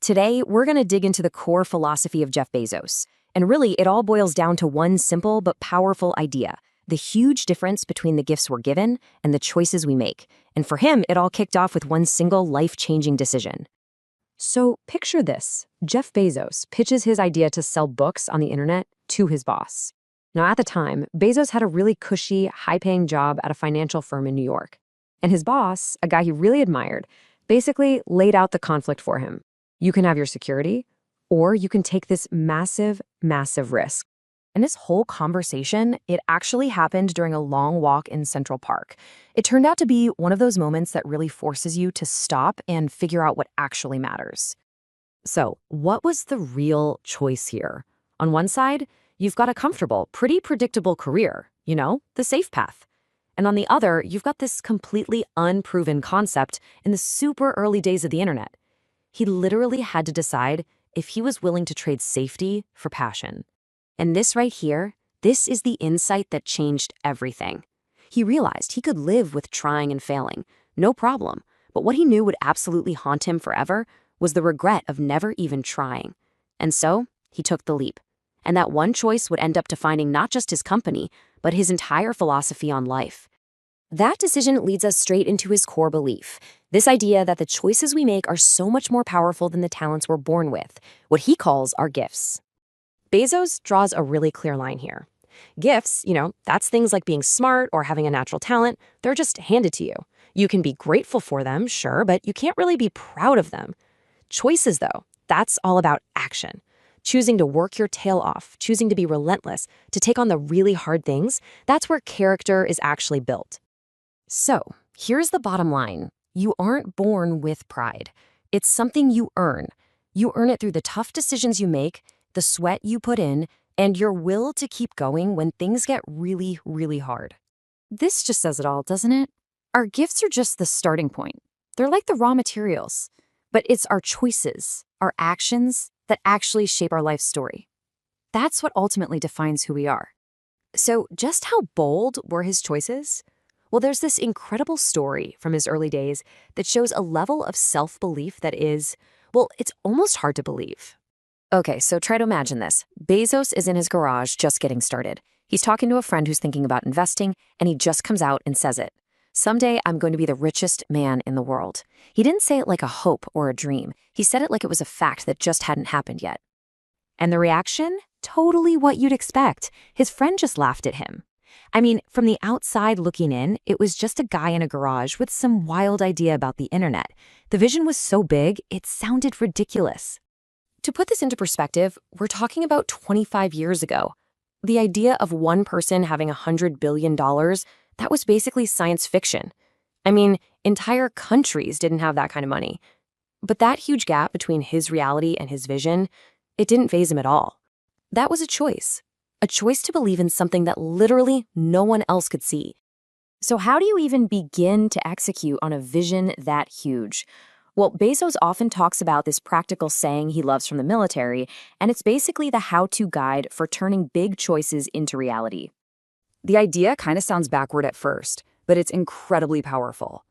Today, we're going to dig into the core philosophy of Jeff Bezos. And really, it all boils down to one simple but powerful idea: the huge difference between the gifts we're given and the choices we make. And for him, it all kicked off with one single life-changing decision. So picture this. Jeff Bezos pitches his idea to sell books on the internet to his boss. Now, at the time, Bezos had a really cushy, high-paying job at a financial firm in New York. And his boss, a guy he really admired, basically laid out the conflict for him. You can have your security, or you can take this massive, massive risk. And this whole conversation, it actually happened during a long walk in Central Park. It turned out to be one of those moments that really forces you to stop and figure out what actually matters. So, what was the real choice here? On one side, you've got a comfortable, pretty predictable career, the safe path. And on the other, you've got this completely unproven concept in the super early days of the internet. He literally had to decide if he was willing to trade safety for passion. And this right here, this is the insight that changed everything. He realized he could live with trying and failing, no problem. But what he knew would absolutely haunt him forever was the regret of never even trying. And so, he took the leap. And that one choice would end up defining not just his company, but his entire philosophy on life. That decision leads us straight into his core belief, this idea that the choices we make are so much more powerful than the talents we're born with, what he calls our gifts. Bezos draws a really clear line here. Gifts, that's things like being smart or having a natural talent. They're just handed to you. You can be grateful for them, sure, but you can't really be proud of them. Choices, though, that's all about action. Choosing to work your tail off, choosing to be relentless, to take on the really hard things, that's where character is actually built. So, here's the bottom line. You aren't born with pride. It's something you earn. You earn it through the tough decisions you make, the sweat you put in, and your will to keep going when things get really, really hard. This just says it all, doesn't it? Our gifts are just the starting point. They're like the raw materials. But it's our choices, our actions, that actually shape our life story. That's what ultimately defines who we are. So just how bold were his choices? Well, there's this incredible story from his early days that shows a level of self-belief that is, it's almost hard to believe. Okay, so try to imagine this. Bezos is in his garage just getting started. He's talking to a friend who's thinking about investing, and he just comes out and says it. Someday, I'm going to be the richest man in the world. He didn't say it like a hope or a dream. He said it like it was a fact that just hadn't happened yet. And the reaction? Totally what you'd expect. His friend just laughed at him. I mean, from the outside looking in, it was just a guy in a garage with some wild idea about the internet. The vision was so big, it sounded ridiculous. To put this into perspective, we're talking about 25 years ago. The idea of one person having $100 billion, that was basically science fiction. I mean, entire countries didn't have that kind of money. But that huge gap between his reality and his vision, it didn't faze him at all. That was a choice to believe in something that literally no one else could see. So how do you even begin to execute on a vision that huge? Well, Bezos often talks about this practical saying he loves from the military, and it's basically the how-to guide for turning big choices into reality. The idea kind of sounds backward at first, but it's incredibly powerful.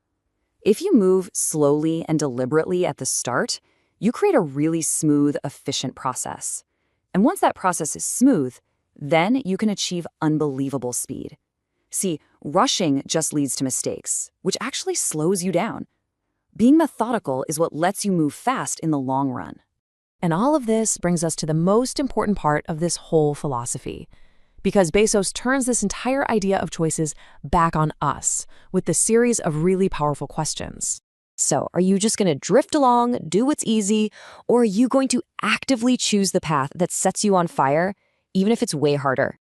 If you move slowly and deliberately at the start, you create a really smooth, efficient process. And once that process is smooth, then you can achieve unbelievable speed. See, rushing just leads to mistakes, which actually slows you down. Being methodical is what lets you move fast in the long run. And all of this brings us to the most important part of this whole philosophy. Because Bezos turns this entire idea of choices back on us with this series of really powerful questions. So, are you just going to drift along, do what's easy, or are you going to actively choose the path that sets you on fire, even if it's way harder?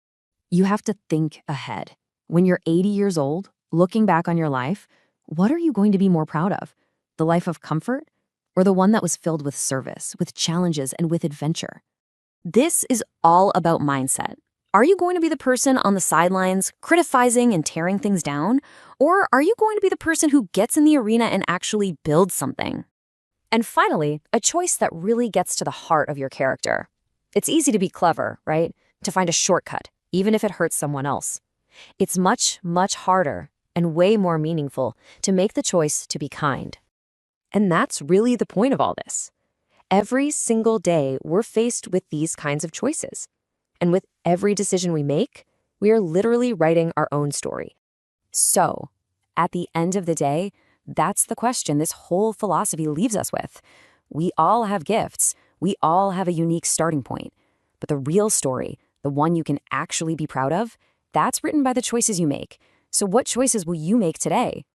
You have to think ahead. When you're 80 years old, looking back on your life, what are you going to be more proud of? The life of comfort, or the one that was filled with service, with challenges, and with adventure? This is all about mindset. Are you going to be the person on the sidelines, criticizing and tearing things down? Or are you going to be the person who gets in the arena and actually builds something? And finally, a choice that really gets to the heart of your character. It's easy to be clever, right? To find a shortcut, even if it hurts someone else. It's much, much harder and way more meaningful to make the choice to be kind. And that's really the point of all this. Every single day, we're faced with these kinds of choices. And with every decision we make, we are literally writing our own story. So, at the end of the day, that's the question this whole philosophy leaves us with. We all have gifts. We all have a unique starting point. But the real story, the one you can actually be proud of, that's written by the choices you make. So what choices will you make today?